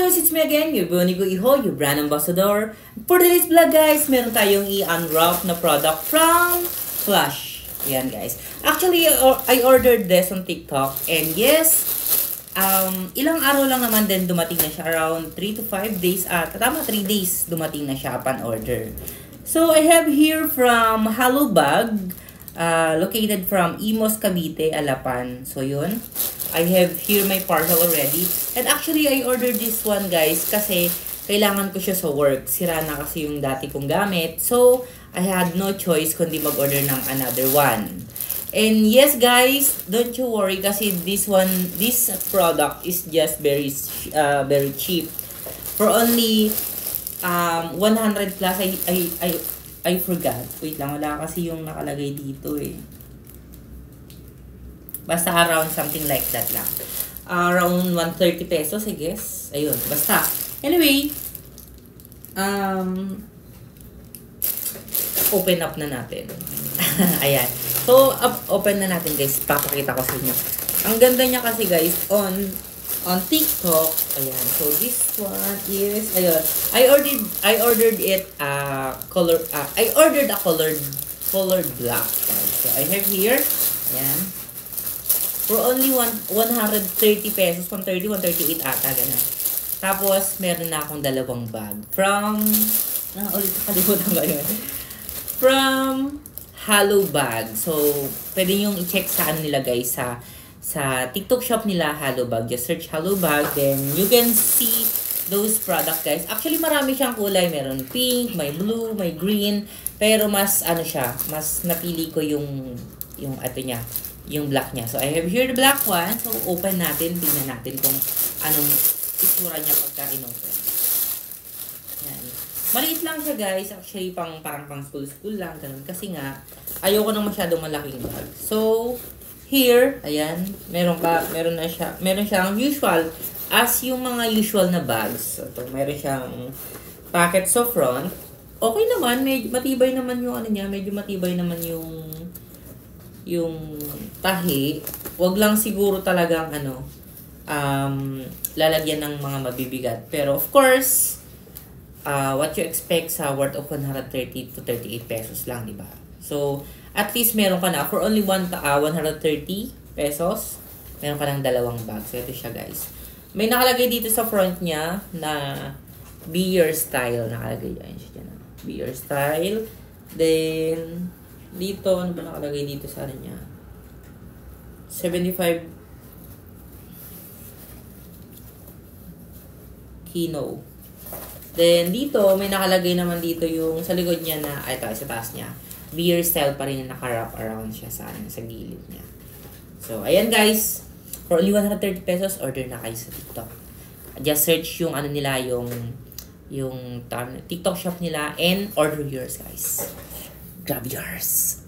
dudes, it's me again, your Bonigo Iho, your brand ambassador. For today's vlog guys, meron tayong i-unwrap na product from Flush. Ayan guys. Actually, I ordered this on TikTok and yes, ilang araw lang naman din dumating na siya. Around 3 to 5 days tama 3 days dumating na siya upon order. So, I have here from Halo Bag, located from Imos, Cavite, Alapan. So, yun. I have here my parcel already. And actually, I ordered this one, guys, kasi kailangan ko siya sa work. Sira na kasi yung dati kong gamit. So, I had no choice kundi mag-order ng another one. And yes, guys, don't you worry kasi this product is just very cheap. For only 100 plus, I forgot. Wait lang, wala kasi yung nakalagay dito eh. Basta around something like that lang. Around 130 pesos, I guess. Ayun, basta. Anyway, open up na natin. Ayan. So, open na natin guys. Papakita ko sa inyo. Ang ganda niya kasi guys, on TikTok. Ayan. So, this one is, ayun. I ordered it, I ordered a colored black. So, I have here, ayan. For only 130 pesos, 130, 138 ata, gano'n. Tapos, meron na akong dalawang bag. From, nakalimutan ko yun. From Halo Bag. So, pwede nyo i-check sa ano nila guys, sa TikTok shop nila, Halo Bag. Just search Halo Bag, then you can see those product guys. Actually, marami siyang kulay. Meron pink, may blue, may green. Pero mas, ano siya, mas napili ko yung ato niya. Yung black niya. So, I have here the black one. So, open natin. Tingnan natin kung anong itsura niya pagka in-open. Yan. Maliit lang siya, guys. Actually, parang pang school lang. Ganun. Kasi nga, ayoko nang masyadong malaking bag. So, here, ayan. Meron siyang usual. As yung mga usual na bags. So, meron siyang packet sa front. Okay naman. Matibay naman yung ano niya. Medyo matibay naman yung tahi. Wag lang siguro talagang lalagyan ng mga mabibigat. Pero of course, what you expect sa worth of 130 to 38 pesos lang, di ba? So, at least meron ka na for only 130 pesos, meron ka ng dalawang bag. So, ito siya, guys. May nakalagay dito sa front niya na Be Your Style. Nakalagay yan siya dyan. Be Your Style. Then, dito, ano ba nakalagay dito sa ano niya? 75 Kino. Then, dito, may nakalagay naman dito yung sa likod niya na, ito, sa taas niya. Be Your Style pa rin na naka-wrap around siya sa gilid niya. So, ayan guys. For only 130 pesos, order na kayo sa TikTok. Just search yung ano nila, yung TikTok shop nila and order yours guys. Grab yours.